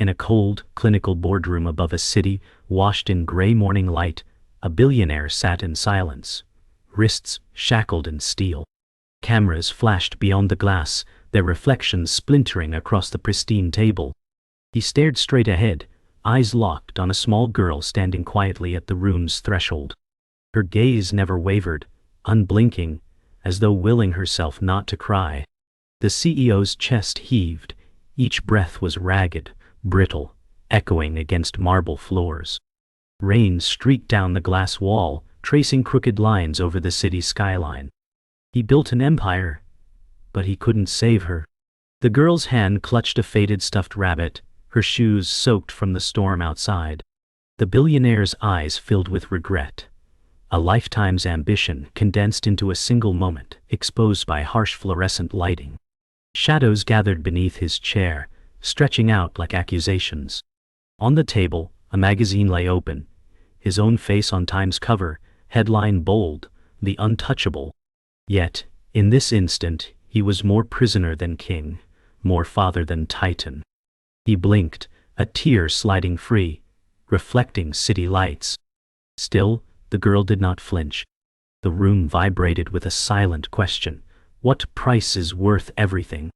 In a cold, clinical boardroom above a city washed in gray morning light, a billionaire sat in silence, wrists shackled in steel. Cameras flashed beyond the glass, their reflections splintering across the pristine table. He stared straight ahead, eyes locked on a small girl standing quietly at the room's threshold. Her gaze never wavered, unblinking, as though willing herself not to cry. The CEO's chest heaved. Each breath was ragged, brittle, echoing against marble floors. Rain streaked down the glass wall, tracing crooked lines over the city skyline. He built an empire, but he couldn't save her. The girl's hand clutched a faded stuffed rabbit, her shoes soaked from the storm outside. The billionaire's eyes filled with regret. A lifetime's ambition condensed into a single moment, exposed by harsh fluorescent lighting. Shadows gathered beneath his chair, stretching out like accusations. On the table, a magazine lay open, his own face on Time's cover, headline bold, "The Untouchable." Yet, in this instant, he was more prisoner than king, more father than titan. He blinked, a tear sliding free, reflecting city lights. Still, the girl did not flinch. The room vibrated with a silent question. What price is worth everything?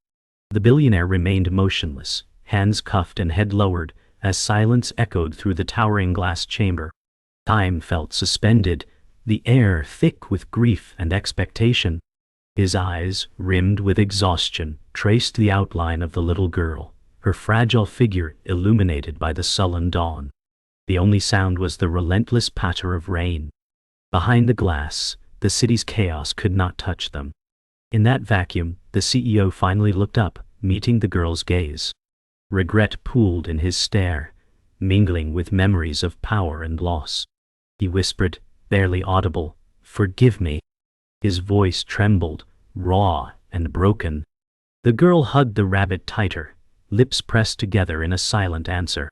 The billionaire remained motionless, hands cuffed and head lowered, as silence echoed through the towering glass chamber. Time felt suspended, the air thick with grief and expectation. His eyes, rimmed with exhaustion, traced the outline of the little girl, her fragile figure illuminated by the sullen dawn. The only sound was the relentless patter of rain. Behind the glass, the city's chaos could not touch them. In that vacuum, the CEO finally looked up, meeting the girl's gaze. Regret pooled in his stare, mingling with memories of power and loss. He whispered, barely audible, "Forgive me." His voice trembled, raw and broken. The girl hugged the rabbit tighter, lips pressed together in a silent answer.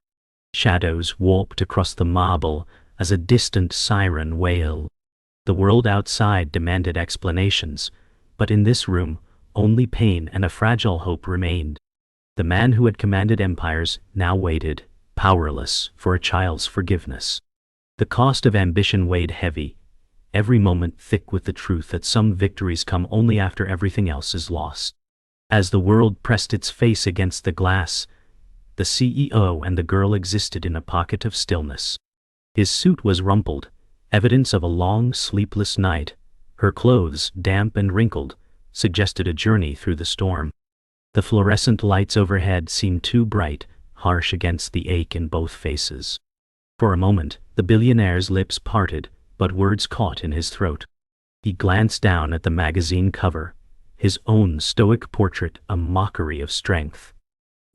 Shadows warped across the marble as a distant siren wailed. The world outside demanded explanations, but in this room, only pain and a fragile hope remained. The man who had commanded empires now waited, powerless, for a child's forgiveness. The cost of ambition weighed heavy, every moment thick with the truth that some victories come only after everything else is lost. As the world pressed its face against the glass, the CEO and the girl existed in a pocket of stillness. His suit was rumpled, evidence of a long, sleepless night. Her clothes, damp and wrinkled, suggested a journey through the storm. The fluorescent lights overhead seemed too bright, harsh against the ache in both faces. For a moment, the billionaire's lips parted, but words caught in his throat. He glanced down at the magazine cover, his own stoic portrait a mockery of strength.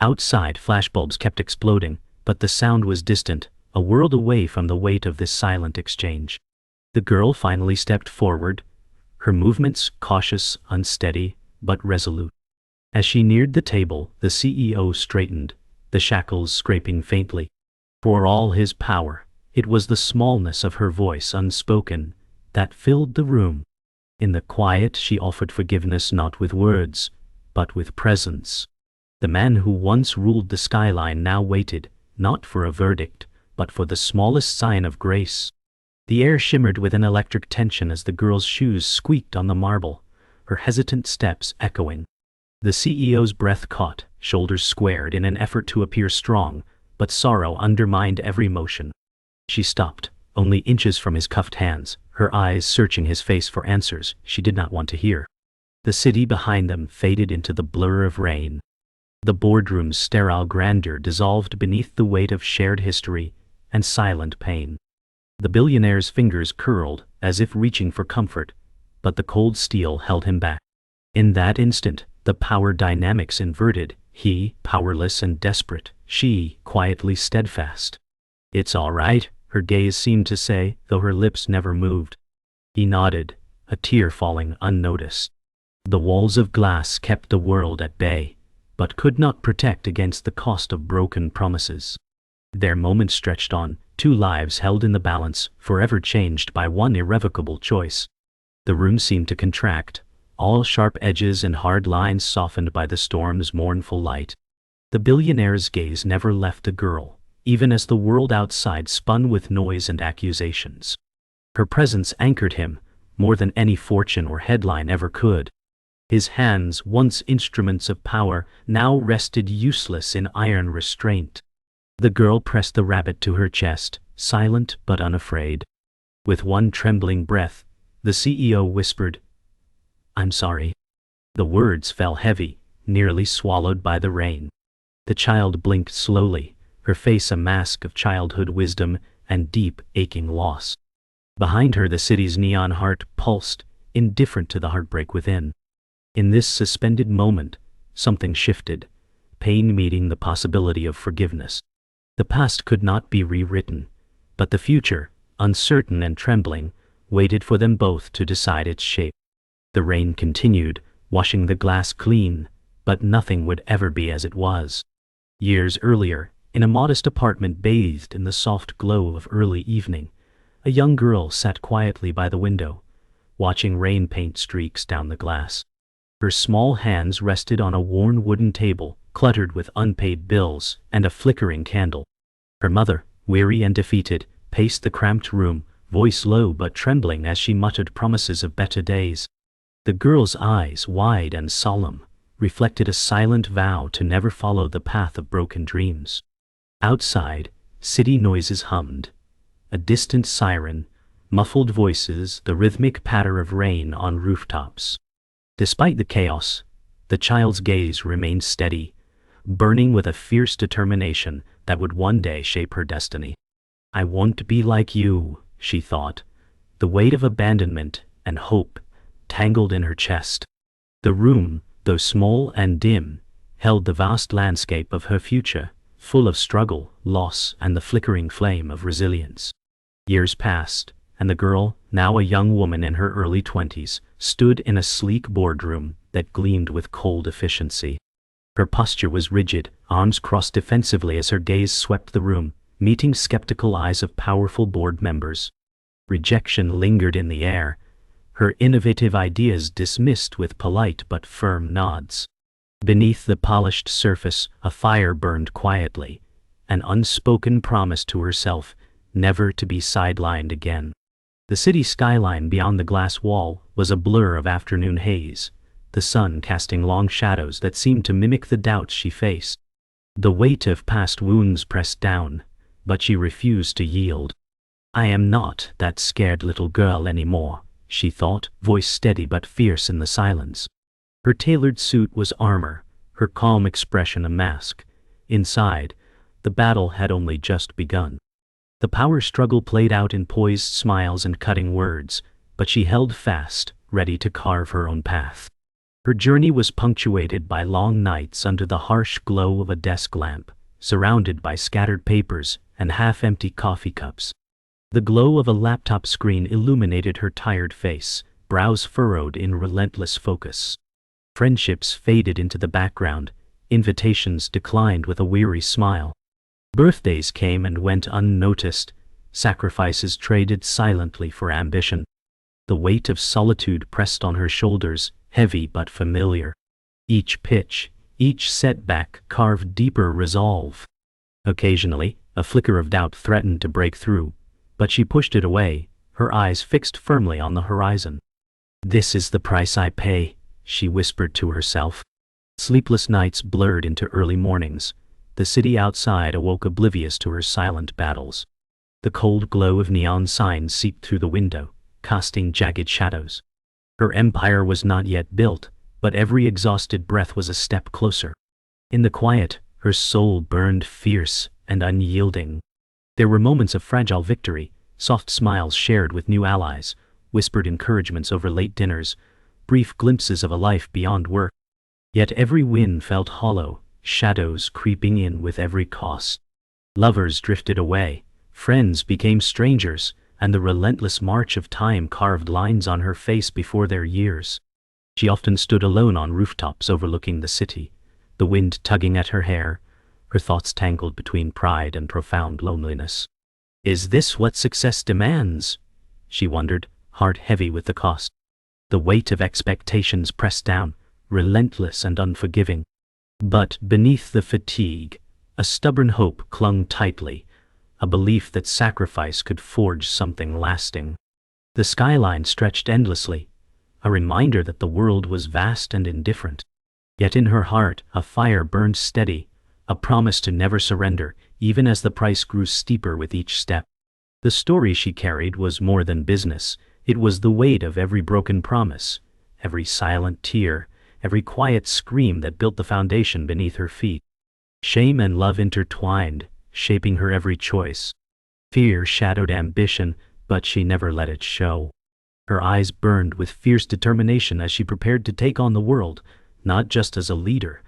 Outside, flashbulbs kept exploding, but the sound was distant, a world away from the weight of this silent exchange. The girl finally stepped forward, her movements cautious, unsteady, but resolute. As she neared the table, the CEO straightened, the shackles scraping faintly. For all his power, it was the smallness of her voice unspoken that filled the room. In the quiet, she offered forgiveness not with words, but with presence. The man who once ruled the skyline now waited, not for a verdict, but for the smallest sign of grace. The air shimmered with an electric tension as the girl's shoes squeaked on the marble, her hesitant steps echoing. The CEO's breath caught, shoulders squared in an effort to appear strong, but sorrow undermined every motion. She stopped, only inches from his cuffed hands, her eyes searching his face for answers she did not want to hear. The city behind them faded into the blur of rain. The boardroom's sterile grandeur dissolved beneath the weight of shared history and silent pain. The billionaire's fingers curled, as if reaching for comfort, but the cold steel held him back. In that instant, the power dynamics inverted, he, powerless and desperate, she, quietly steadfast. "It's all right," her gaze seemed to say, though her lips never moved. He nodded, a tear falling unnoticed. The walls of glass kept the world at bay, but could not protect against the cost of broken promises. Their moments stretched on, two lives held in the balance, forever changed by one irrevocable choice. The room seemed to contract, all sharp edges and hard lines softened by the storm's mournful light. The billionaire's gaze never left the girl, even as the world outside spun with noise and accusations. Her presence anchored him, more than any fortune or headline ever could. His hands, once instruments of power, now rested useless in iron restraint. The girl pressed the rabbit to her chest, silent but unafraid. With one trembling breath, the CEO whispered, "I'm sorry." The words fell heavy, nearly swallowed by the rain. The child blinked slowly, her face a mask of childhood wisdom and deep, aching loss. Behind her the city's neon heart pulsed, indifferent to the heartbreak within. In this suspended moment, something shifted, pain meeting the possibility of forgiveness. The past could not be rewritten, but the future, uncertain and trembling, waited for them both to decide its shape. The rain continued, washing the glass clean, but nothing would ever be as it was. Years earlier, in a modest apartment bathed in the soft glow of early evening, a young girl sat quietly by the window, watching rain paint streaks down the glass. Her small hands rested on a worn wooden table, cluttered with unpaid bills and a flickering candle. Her mother, weary and defeated, paced the cramped room, voice low but trembling as she muttered promises of better days. The girl's eyes, wide and solemn, reflected a silent vow to never follow the path of broken dreams. Outside, city noises hummed. A distant siren, muffled voices, the rhythmic patter of rain on rooftops. Despite the chaos, the child's gaze remained steady, burning with a fierce determination that would one day shape her destiny. "I won't be like you," she thought, the weight of abandonment and hope tangled in her chest. The room, though small and dim, held the vast landscape of her future, full of struggle, loss, and the flickering flame of resilience. Years passed, and the girl, now a young woman in her early 20s, stood in a sleek boardroom that gleamed with cold efficiency. Her posture was rigid, arms crossed defensively as her gaze swept the room, meeting skeptical eyes of powerful board members. Rejection lingered in the air, her innovative ideas dismissed with polite but firm nods. Beneath the polished surface, a fire burned quietly, an unspoken promise to herself never to be sidelined again. The city skyline beyond the glass wall was a blur of afternoon haze, the sun casting long shadows that seemed to mimic the doubts she faced. The weight of past wounds pressed down, but she refused to yield. "I am not that scared little girl anymore," she thought, voice steady but fierce in the silence. Her tailored suit was armor, her calm expression a mask. Inside, the battle had only just begun. The power struggle played out in poised smiles and cutting words, but she held fast, ready to carve her own path. Her journey was punctuated by long nights under the harsh glow of a desk lamp, surrounded by scattered papers and half-empty coffee cups. The glow of a laptop screen illuminated her tired face, brows furrowed in relentless focus. Friendships faded into the background, invitations declined with a weary smile. Birthdays came and went unnoticed, sacrifices traded silently for ambition. The weight of solitude pressed on her shoulders, heavy but familiar. Each pitch, each setback carved deeper resolve. Occasionally, a flicker of doubt threatened to break through, but she pushed it away, her eyes fixed firmly on the horizon. "This is the price I pay," she whispered to herself. Sleepless nights blurred into early mornings. The city outside awoke oblivious to her silent battles. The cold glow of neon signs seeped through the window, casting jagged shadows. Her empire was not yet built, but every exhausted breath was a step closer. In the quiet, her soul burned fierce and unyielding. There were moments of fragile victory, soft smiles shared with new allies, whispered encouragements over late dinners, brief glimpses of a life beyond work. Yet every win felt hollow, shadows creeping in with every cost. Lovers drifted away, friends became strangers, and the relentless march of time carved lines on her face before their years. She often stood alone on rooftops overlooking the city, the wind tugging at her hair, her thoughts tangled between pride and profound loneliness. "Is this what success demands?" she wondered, heart heavy with the cost. The weight of expectations pressed down, relentless and unforgiving. But beneath the fatigue, a stubborn hope clung tightly, a belief that sacrifice could forge something lasting. The skyline stretched endlessly, a reminder that the world was vast and indifferent. Yet in her heart a fire burned steady, a promise to never surrender, even as the price grew steeper with each step. The story she carried was more than business. It was the weight of every broken promise, every silent tear, every quiet scream that built the foundation beneath her feet. Shame and love intertwined, shaping her every choice. Fear shadowed ambition, but she never let it show. Her eyes burned with fierce determination as she prepared to take on the world, not just as a leader,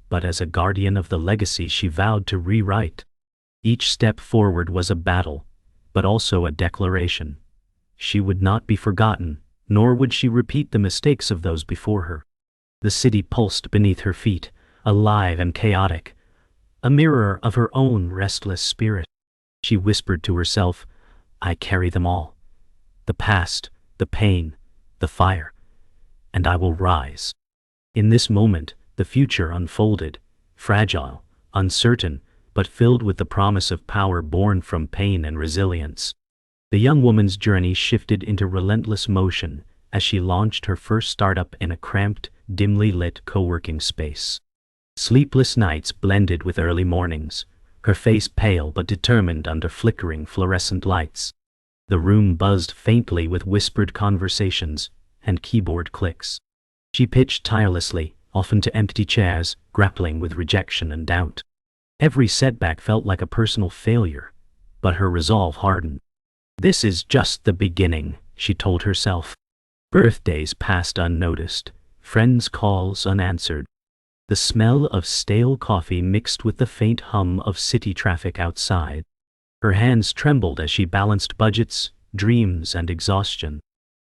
but as a guardian of the legacy she vowed to rewrite. Each step forward was a battle, but also a declaration. She would not be forgotten, nor would she repeat the mistakes of those before her. The city pulsed beneath her feet, alive and chaotic, a mirror of her own restless spirit. She whispered to herself, "I carry them all. The past, the pain, the fire, and I will rise." In this moment, the future unfolded, fragile, uncertain, but filled with the promise of power born from pain and resilience. The young woman's journey shifted into relentless motion as she launched her first startup in a cramped, dimly lit co-working space. Sleepless nights blended with early mornings, her face pale but determined under flickering fluorescent lights. The room buzzed faintly with whispered conversations and keyboard clicks. She pitched tirelessly, often to empty chairs, grappling with rejection and doubt. Every setback felt like a personal failure, but her resolve hardened. "This is just the beginning," she told herself. Birthdays passed unnoticed, friends' calls unanswered. The smell of stale coffee mixed with the faint hum of city traffic outside. Her hands trembled as she balanced budgets, dreams, and exhaustion.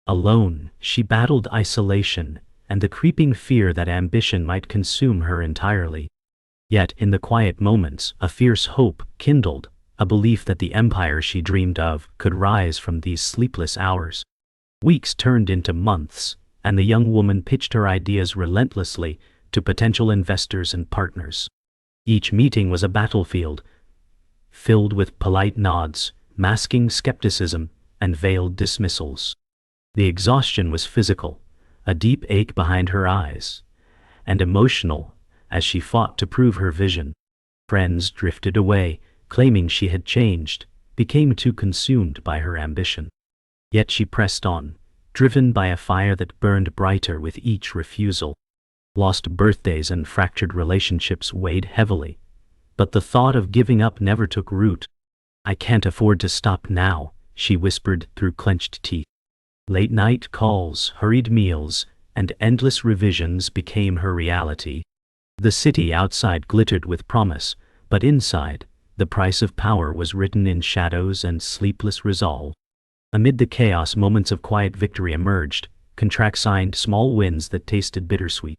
Alone, she battled isolation and the creeping fear that ambition might consume her entirely. Yet in the quiet moments, a fierce hope kindled, a belief that the empire she dreamed of could rise from these sleepless hours. Weeks turned into months, and the young woman pitched her ideas relentlessly to potential investors and partners. Each meeting was a battlefield, filled with polite nods, masking skepticism, and veiled dismissals. The exhaustion was physical, a deep ache behind her eyes, and emotional as she fought to prove her vision. Friends drifted away, claiming she had changed, became too consumed by her ambition. Yet she pressed on, driven by a fire that burned brighter with each refusal. Lost birthdays and fractured relationships weighed heavily, but the thought of giving up never took root. "I can't afford to stop now," she whispered through clenched teeth. Late-night calls, hurried meals, and endless revisions became her reality. The city outside glittered with promise, but inside, the price of power was written in shadows and sleepless resolve. Amid the chaos, moments of quiet victory emerged, contracts signed, small wins that tasted bittersweet.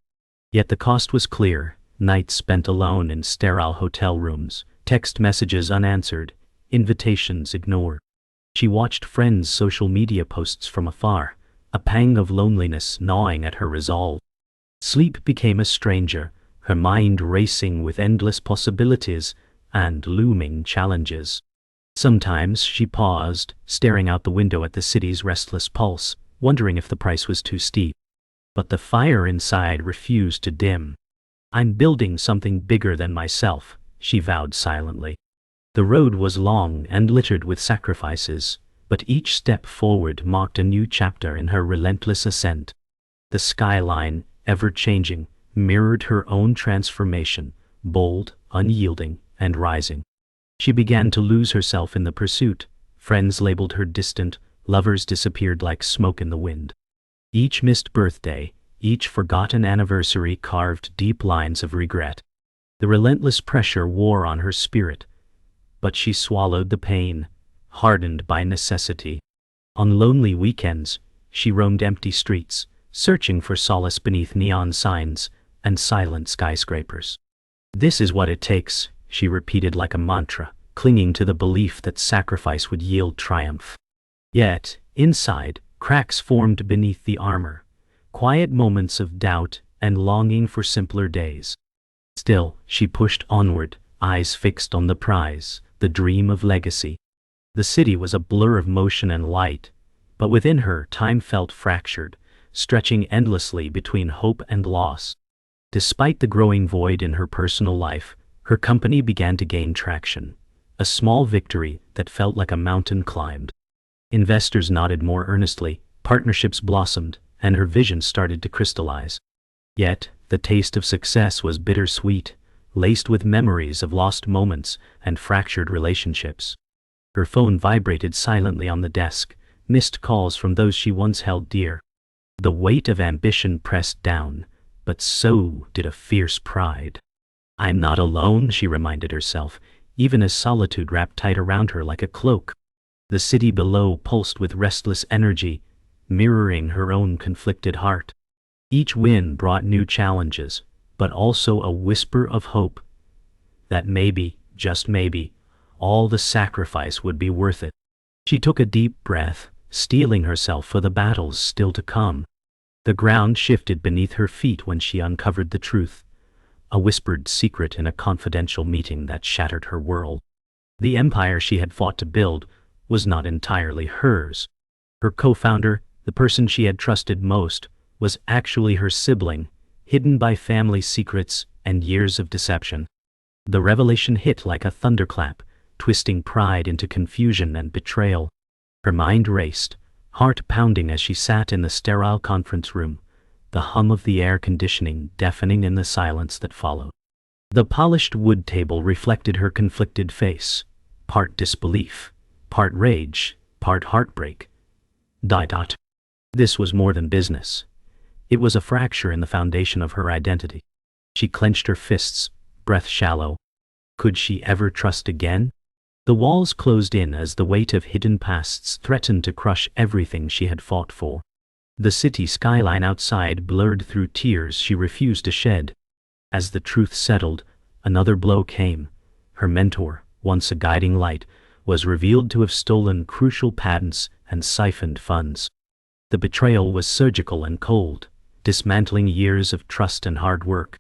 Yet the cost was clear: nights spent alone in sterile hotel rooms, text messages unanswered, invitations ignored. She watched friends' social media posts from afar, a pang of loneliness gnawing at her resolve. Sleep became a stranger, her mind racing with endless possibilities and looming challenges. Sometimes she paused, staring out the window at the city's restless pulse, wondering if the price was too steep. But the fire inside refused to dim. "I'm building something bigger than myself," she vowed silently. The road was long and littered with sacrifices, but each step forward marked a new chapter in her relentless ascent. The skyline, ever-changing, mirrored her own transformation, bold, unyielding, and rising. She began to lose herself in the pursuit. Friends labeled her distant, lovers disappeared like smoke in the wind. Each missed birthday, each forgotten anniversary carved deep lines of regret. The relentless pressure wore on her spirit, but she swallowed the pain, hardened by necessity. On lonely weekends, she roamed empty streets, searching for solace beneath neon signs and silent skyscrapers. "This is what it takes," she repeated like a mantra, clinging to the belief that sacrifice would yield triumph. Yet, inside, cracks formed beneath the armor, quiet moments of doubt and longing for simpler days. Still, she pushed onward, eyes fixed on the prize, the dream of legacy. The city was a blur of motion and light, but within her time felt fractured, stretching endlessly between hope and loss. Despite the growing void in her personal life, her company began to gain traction, a small victory that felt like a mountain climbed. Investors nodded more earnestly, partnerships blossomed, and her vision started to crystallize. Yet, the taste of success was bittersweet, laced with memories of lost moments and fractured relationships. Her phone vibrated silently on the desk, missed calls from those she once held dear. The weight of ambition pressed down, but so did a fierce pride. "I'm not alone," she reminded herself, even as solitude wrapped tight around her like a cloak. The city below pulsed with restless energy, mirroring her own conflicted heart. Each win brought new challenges, but also a whisper of hope that maybe, just maybe, all the sacrifice would be worth it. She took a deep breath, steeling herself for the battles still to come. The ground shifted beneath her feet when she uncovered the truth, a whispered secret in a confidential meeting that shattered her world. The empire she had fought to build was not entirely hers. Her co-founder, the person she had trusted most, was actually her sibling, hidden by family secrets and years of deception. The revelation hit like a thunderclap, twisting pride into confusion and betrayal. Her mind raced, heart pounding as she sat in the sterile conference room, the hum of the air conditioning deafening in the silence that followed. The polished wood table reflected her conflicted face, part disbelief, part rage, part heartbreak. This was more than business. It was a fracture in the foundation of her identity. She clenched her fists, breath shallow. Could she ever trust again? The walls closed in as the weight of hidden pasts threatened to crush everything she had fought for. The city skyline outside blurred through tears she refused to shed. As the truth settled, another blow came. Her mentor, once a guiding light, was revealed to have stolen crucial patents and siphoned funds. The betrayal was surgical and cold, dismantling years of trust and hard work.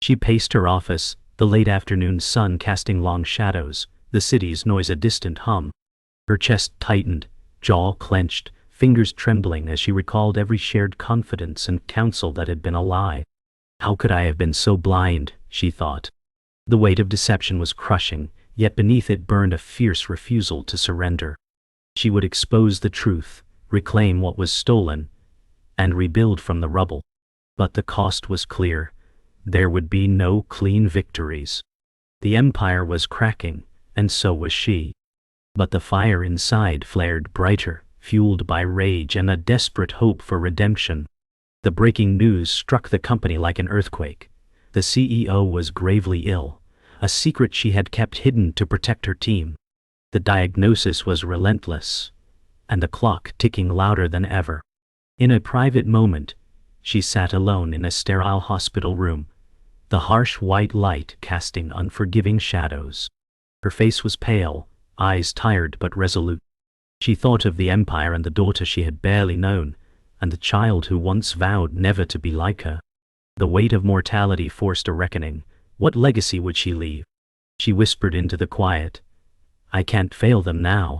She paced her office, the late afternoon sun casting long shadows, the city's noise a distant hum. Her chest tightened, jaw clenched, fingers trembling as she recalled every shared confidence and counsel that had been a lie. How could I have been so blind, she thought. The weight of deception was crushing, yet beneath it burned a fierce refusal to surrender. She would expose the truth, reclaim what was stolen, and rebuild from the rubble. But the cost was clear. There would be no clean victories. The empire was cracking, and so was she. But the fire inside flared brighter, fueled by rage and a desperate hope for redemption. The breaking news struck the company like an earthquake. The CEO was gravely ill, a secret she had kept hidden to protect her team. The diagnosis was relentless, and the clock ticking louder than ever. In a private moment, she sat alone in a sterile hospital room, the harsh white light casting unforgiving shadows. Her face was pale, eyes tired but resolute. She thought of the empire and the daughter she had barely known, and the child who once vowed never to be like her. The weight of mortality forced a reckoning. What legacy would she leave? She whispered into the quiet, "I can't fail them now."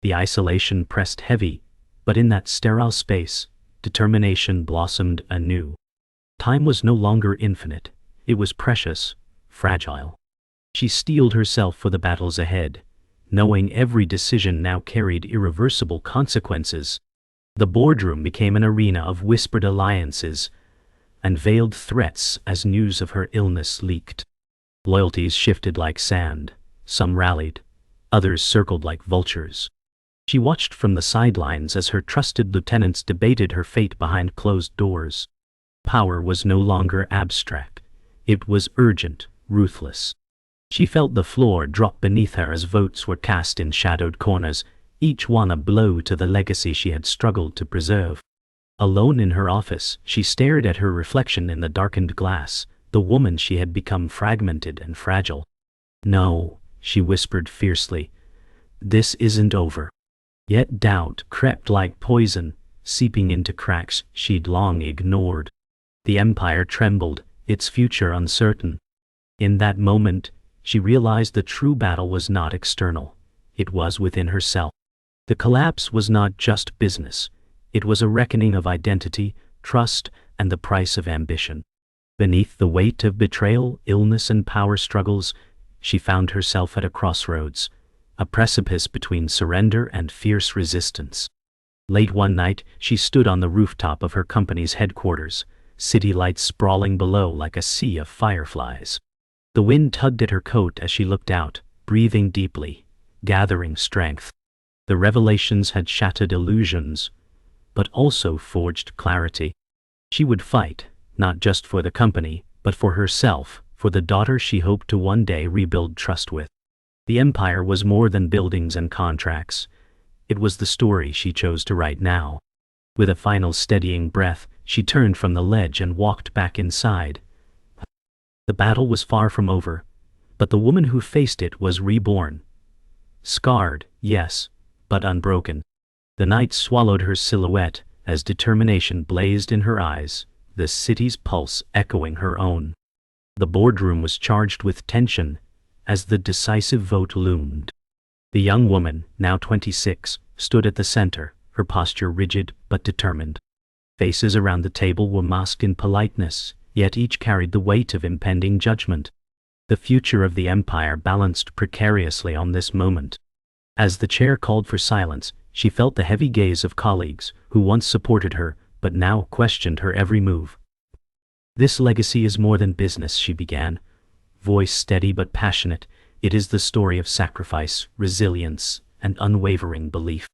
The isolation pressed heavy, but in that sterile space, determination blossomed anew. Time was no longer infinite. It was precious, fragile. She steeled herself for the battles ahead, knowing every decision now carried irreversible consequences. The boardroom became an arena of whispered alliances and veiled threats as news of her illness leaked. Loyalties shifted like sand. Some rallied, others circled like vultures. She watched from the sidelines as her trusted lieutenants debated her fate behind closed doors. Power was no longer abstract. It was urgent, ruthless. She felt the floor drop beneath her as votes were cast in shadowed corners, each one a blow to the legacy she had struggled to preserve. Alone in her office, she stared at her reflection in the darkened glass, the woman she had become fragmented and fragile. "No," she whispered fiercely, "this isn't over." Yet doubt crept like poison, seeping into cracks she'd long ignored. The empire trembled, its future uncertain. In that moment, she realized the true battle was not external. It was within herself. The collapse was not just business. It was a reckoning of identity, trust, and the price of ambition. Beneath the weight of betrayal, illness, and power struggles, she found herself at a crossroads, a precipice between surrender and fierce resistance. Late one night, she stood on the rooftop of her company's headquarters, city lights sprawling below like a sea of fireflies. The wind tugged at her coat as she looked out, breathing deeply, gathering strength. The revelations had shattered illusions, but also forged clarity. She would fight, not just for the company, but for herself, for the daughter she hoped to one day rebuild trust with. The empire was more than buildings and contracts. It was the story she chose to write now. With a final steadying breath, she turned from the ledge and walked back inside. The battle was far from over, but the woman who faced it was reborn. Scarred, yes, but unbroken. The night swallowed her silhouette as determination blazed in her eyes, the city's pulse echoing her own. The boardroom was charged with tension as the decisive vote loomed. The young woman, now 26, stood at the center, her posture rigid but determined. Faces around the table were masked in politeness, yet each carried the weight of impending judgment. The future of the empire balanced precariously on this moment. As the chair called for silence, she felt the heavy gaze of colleagues who once supported her but now questioned her every move. "This legacy is more than business," she began, voice steady but passionate. "It is the story of sacrifice, resilience, and unwavering belief."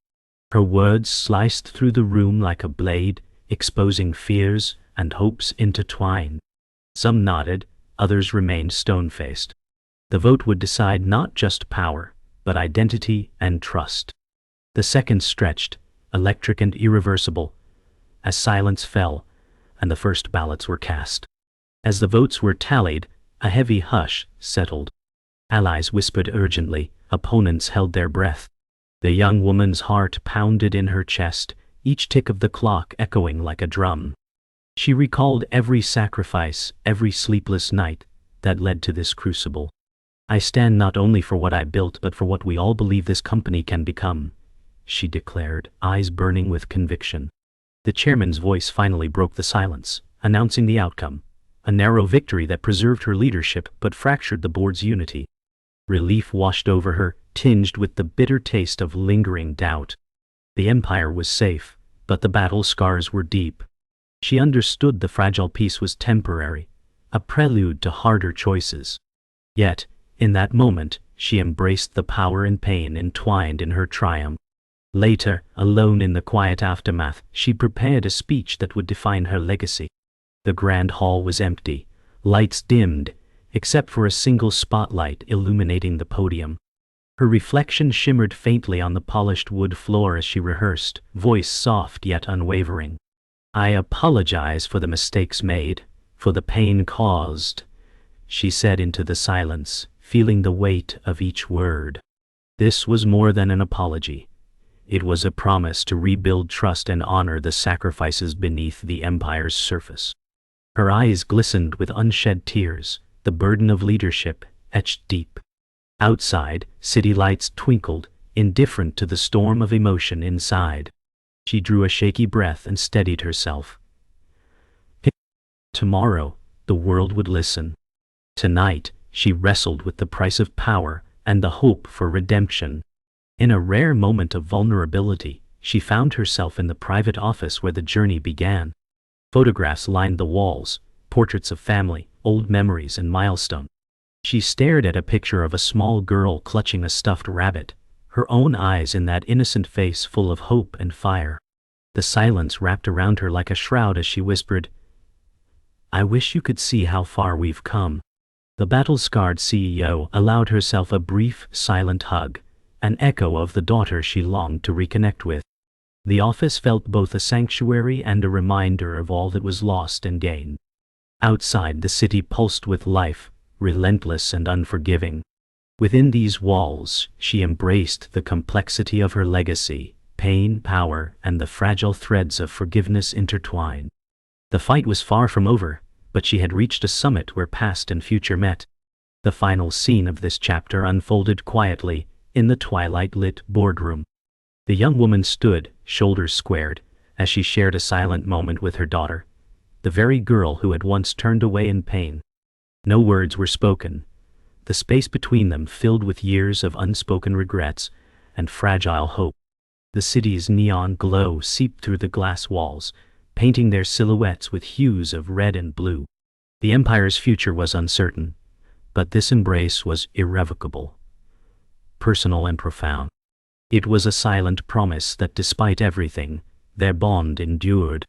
Her words sliced through the room like a blade, exposing fears and hopes intertwined. Some nodded, others remained stone-faced. The vote would decide not just power, but identity and trust. The seconds stretched, electric and irreversible, as silence fell, and the first ballots were cast. As the votes were tallied, a heavy hush settled. Allies whispered urgently, opponents held their breath. The young woman's heart pounded in her chest, each tick of the clock echoing like a drum. She recalled every sacrifice, every sleepless night that led to this crucible. "I stand not only for what I built but for what we all believe this company can become," she declared, eyes burning with conviction. The chairman's voice finally broke the silence, announcing the outcome, a narrow victory that preserved her leadership but fractured the board's unity. Relief washed over her, tinged with the bitter taste of lingering doubt. The empire was safe, but the battle scars were deep. She understood the fragile peace was temporary, a prelude to harder choices. Yet, in that moment, she embraced the power and pain entwined in her triumph. Later, alone in the quiet aftermath, she prepared a speech that would define her legacy. The grand hall was empty, lights dimmed, except for a single spotlight illuminating the podium. Her reflection shimmered faintly on the polished wood floor as she rehearsed, voice soft yet unwavering. "I apologize for the mistakes made, for the pain caused," she said into the silence, feeling the weight of each word. This was more than an apology. It was a promise to rebuild trust and honor the sacrifices beneath the empire's surface. Her eyes glistened with unshed tears, the burden of leadership etched deep. Outside, city lights twinkled, indifferent to the storm of emotion inside. She drew a shaky breath and steadied herself. Tomorrow, the world would listen. Tonight, she wrestled with the price of power and the hope for redemption. In a rare moment of vulnerability, she found herself in the private office where the journey began. Photographs lined the walls, portraits of family, old memories, and milestones. She stared at a picture of a small girl clutching a stuffed rabbit, her own eyes in that innocent face full of hope and fire. The silence wrapped around her like a shroud as she whispered, "I wish you could see how far we've come." The battle-scarred CEO allowed herself a brief, silent hug, an echo of the daughter she longed to reconnect with. The office felt both a sanctuary and a reminder of all that was lost and gained. Outside, the city pulsed with life, relentless and unforgiving. Within these walls, she embraced the complexity of her legacy, pain, power, and the fragile threads of forgiveness intertwined. The fight was far from over, but she had reached a summit where past and future met. The final scene of this chapter unfolded quietly in the twilight-lit boardroom. The young woman stood, shoulders squared, as she shared a silent moment with her daughter, the very girl who had once turned away in pain. No words were spoken, the space between them filled with years of unspoken regrets and fragile hope. The city's neon glow seeped through the glass walls, painting their silhouettes with hues of red and blue. The Empire's future was uncertain, but this embrace was irrevocable, personal and profound. It was a silent promise that despite everything, their bond endured.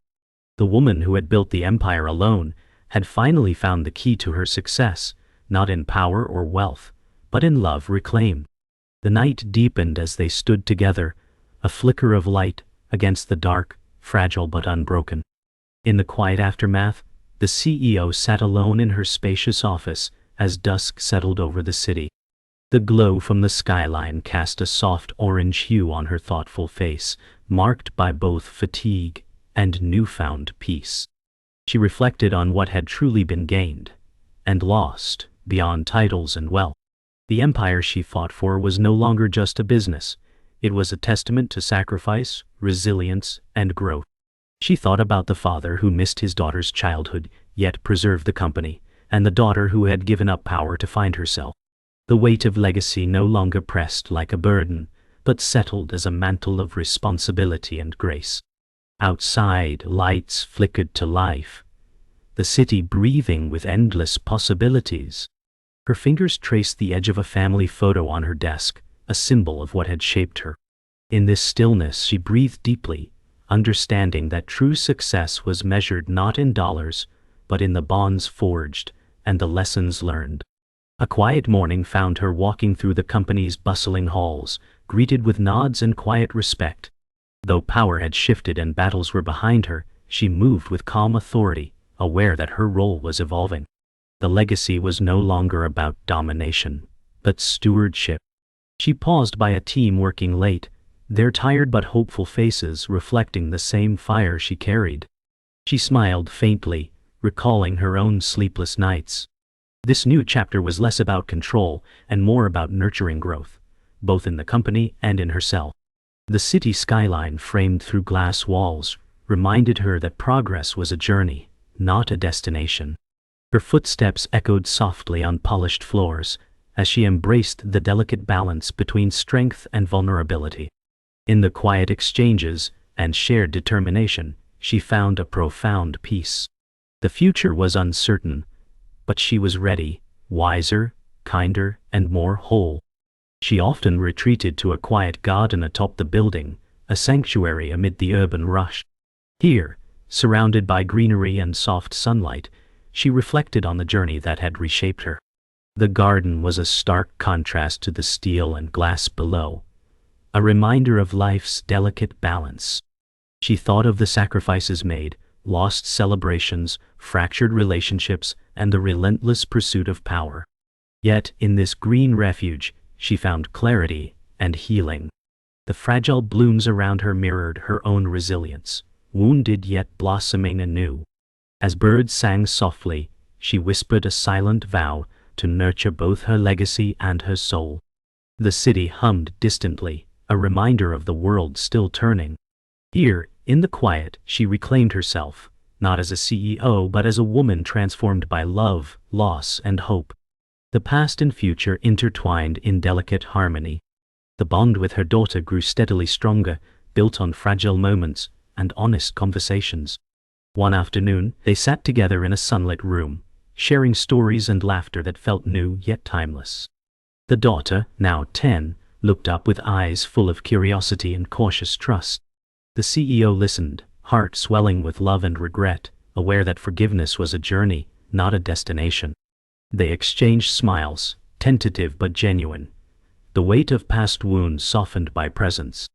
The woman who had built the empire alone had finally found the key to her success, not in power or wealth, but in love reclaimed. The night deepened as they stood together, a flicker of light against the dark, fragile but unbroken. In the quiet aftermath, the CEO sat alone in her spacious office as dusk settled over the city. The glow from the skyline cast a soft orange hue on her thoughtful face, marked by both fatigue and newfound peace. She reflected on what had truly been gained and lost beyond titles and wealth. The empire she fought for was no longer just a business. It was a testament to sacrifice, resilience, and growth. She thought about the father who missed his daughter's childhood, yet preserved the company, and the daughter who had given up power to find herself. The weight of legacy no longer pressed like a burden, but settled as a mantle of responsibility and grace. Outside, lights flickered to life, the city breathing with endless possibilities. Her fingers traced the edge of a family photo on her desk, a symbol of what had shaped her. In this stillness she breathed deeply, understanding that true success was measured not in dollars, but in the bonds forged and the lessons learned. A quiet morning found her walking through the company's bustling halls, greeted with nods and quiet respect. Though power had shifted and battles were behind her, she moved with calm authority, aware that her role was evolving. The legacy was no longer about domination, but stewardship. She paused by a team working late, their tired but hopeful faces reflecting the same fire she carried. She smiled faintly, recalling her own sleepless nights. This new chapter was less about control and more about nurturing growth, both in the company and in herself. The city skyline framed through glass walls reminded her that progress was a journey, not a destination. Her footsteps echoed softly on polished floors as she embraced the delicate balance between strength and vulnerability. In the quiet exchanges and shared determination, she found a profound peace. The future was uncertain, but she was ready, wiser, kinder, and more whole. She often retreated to a quiet garden atop the building, a sanctuary amid the urban rush. Here, surrounded by greenery and soft sunlight, she reflected on the journey that had reshaped her. The garden was a stark contrast to the steel and glass below, a reminder of life's delicate balance. She thought of the sacrifices made, lost celebrations, fractured relationships, and the relentless pursuit of power. Yet, in this green refuge, she found clarity and healing. The fragile blooms around her mirrored her own resilience, wounded yet blossoming anew. As birds sang softly, she whispered a silent vow to nurture both her legacy and her soul. The city hummed distantly, a reminder of the world still turning. Here, in the quiet, she reclaimed herself, not as a CEO but as a woman transformed by love, loss, and hope. The past and future intertwined in delicate harmony. The bond with her daughter grew steadily stronger, built on fragile moments and honest conversations. One afternoon, they sat together in a sunlit room, sharing stories and laughter that felt new yet timeless. The daughter, now 10, looked up with eyes full of curiosity and cautious trust. The CEO listened, heart swelling with love and regret, aware that forgiveness was a journey, not a destination. They exchanged smiles, tentative but genuine, the weight of past wounds softened by presence.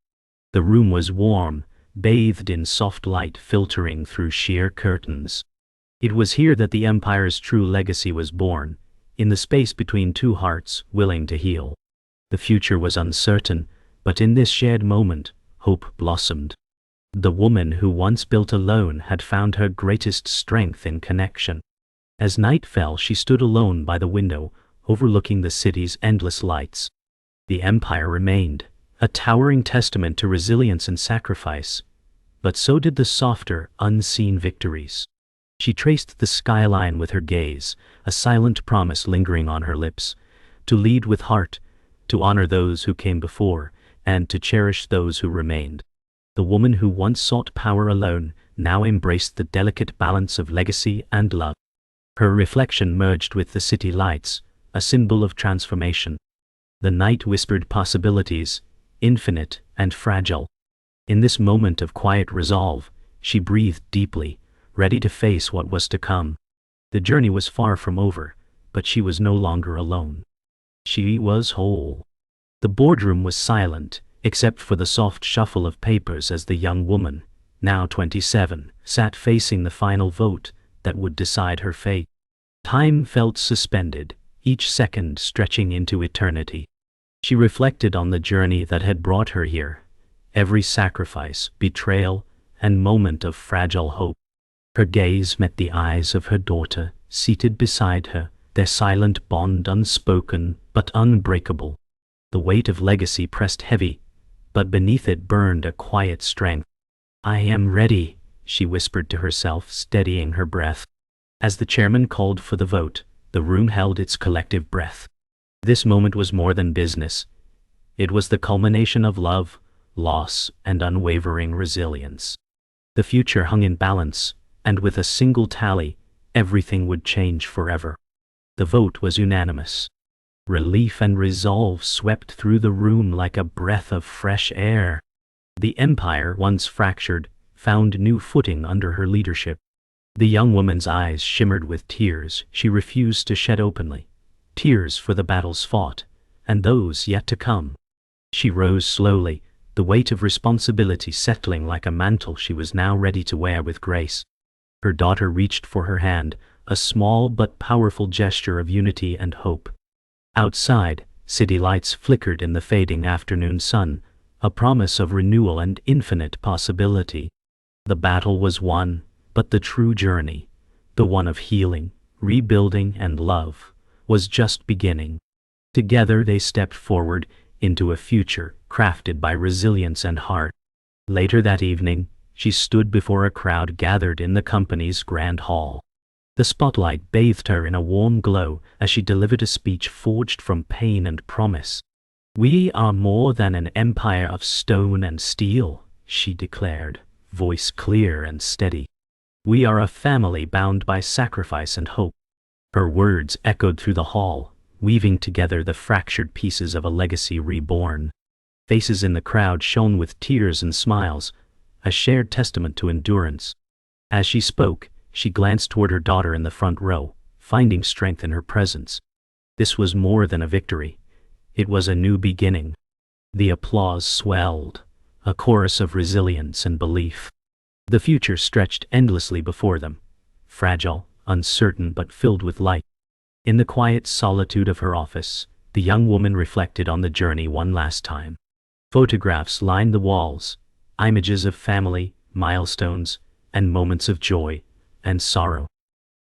The room was warm, bathed in soft light filtering through sheer curtains. It was here that the Empire's true legacy was born, in the space between two hearts willing to heal. The future was uncertain, but in this shared moment, hope blossomed. The woman who once built alone had found her greatest strength in connection. As night fell, she stood alone by the window, overlooking the city's endless lights. The empire remained, a towering testament to resilience and sacrifice, but so did the softer, unseen victories. She traced the skyline with her gaze, a silent promise lingering on her lips, to lead with heart, to honor those who came before, and to cherish those who remained. The woman who once sought power alone now embraced the delicate balance of legacy and love. Her reflection merged with the city lights, a symbol of transformation. The night whispered possibilities, infinite and fragile. In this moment of quiet resolve, she breathed deeply, ready to face what was to come. The journey was far from over, but she was no longer alone. She was whole. The boardroom was silent, except for the soft shuffle of papers as the young woman, now 27, sat facing the final vote that would decide her fate. Time felt suspended, each second stretching into eternity. She reflected on the journey that had brought her here, every sacrifice, betrayal, and moment of fragile hope. Her gaze met the eyes of her daughter, seated beside her, their silent bond unspoken but unbreakable. The weight of legacy pressed heavy, but beneath it burned a quiet strength. "I am ready," she whispered to herself, steadying her breath. As the chairman called for the vote, the room held its collective breath. This moment was more than business. It was the culmination of love, loss, and unwavering resilience. The future hung in balance, and with a single tally, everything would change forever. The vote was unanimous. Relief and resolve swept through the room like a breath of fresh air. The empire, once fractured, found new footing under her leadership. The young woman's eyes shimmered with tears she refused to shed openly. Tears for the battles fought, and those yet to come. She rose slowly, the weight of responsibility settling like a mantle she was now ready to wear with grace. Her daughter reached for her hand, a small but powerful gesture of unity and hope. Outside, city lights flickered in the fading afternoon sun, a promise of renewal and infinite possibility. The battle was won, but the true journey, the one of healing, rebuilding, and love, was just beginning. Together they stepped forward into a future crafted by resilience and heart. Later that evening, she stood before a crowd gathered in the company's grand hall. The spotlight bathed her in a warm glow as she delivered a speech forged from pain and promise. "We are more than an empire of stone and steel," she declared, voice clear and steady. "We are a family bound by sacrifice and hope." Her words echoed through the hall, weaving together the fractured pieces of a legacy reborn. Faces in the crowd shone with tears and smiles, a shared testament to endurance. As she spoke, she glanced toward her daughter in the front row, finding strength in her presence. This was more than a victory. It was a new beginning. The applause swelled, a chorus of resilience and belief. The future stretched endlessly before them, fragile, uncertain but filled with light. In the quiet solitude of her office, the young woman reflected on the journey one last time. Photographs lined the walls, images of family, milestones, and moments of joy and sorrow.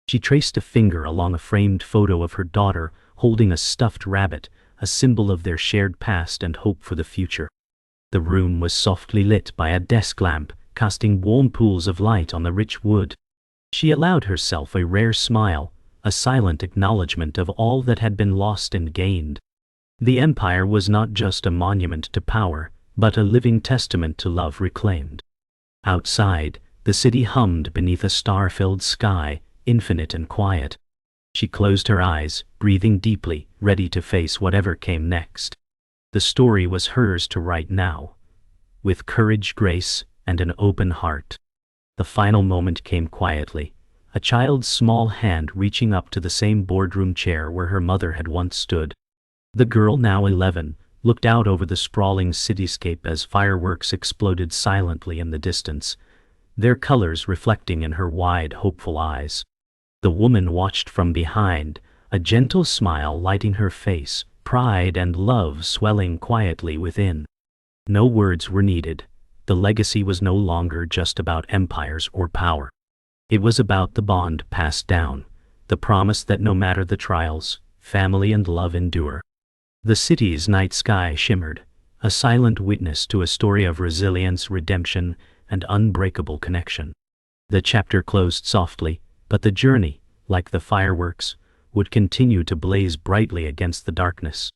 She traced a finger along a framed photo of her daughter holding a stuffed rabbit, a symbol of their shared past and hope for the future. The room was softly lit by a desk lamp, casting warm pools of light on the rich wood. She allowed herself a rare smile, a silent acknowledgement of all that had been lost and gained. The empire was not just a monument to power, but a living testament to love reclaimed. Outside, the city hummed beneath a star-filled sky, infinite and quiet. She closed her eyes, breathing deeply, ready to face whatever came next. The story was hers to write now, with courage, grace, and an open heart. The final moment came quietly, a child's small hand reaching up to the same boardroom chair where her mother had once stood. The girl, now 11, looked out over the sprawling cityscape as fireworks exploded silently in the distance, their colors reflecting in her wide, hopeful eyes. The woman watched from behind, a gentle smile lighting her face, pride and love swelling quietly within. No words were needed. The legacy was no longer just about empires or power. It was about the bond passed down, the promise that no matter the trials, family and love endure. The city's night sky shimmered, a silent witness to a story of resilience, redemption, and unbreakable connection. The chapter closed softly, but the journey, like the fireworks, would continue to blaze brightly against the darkness.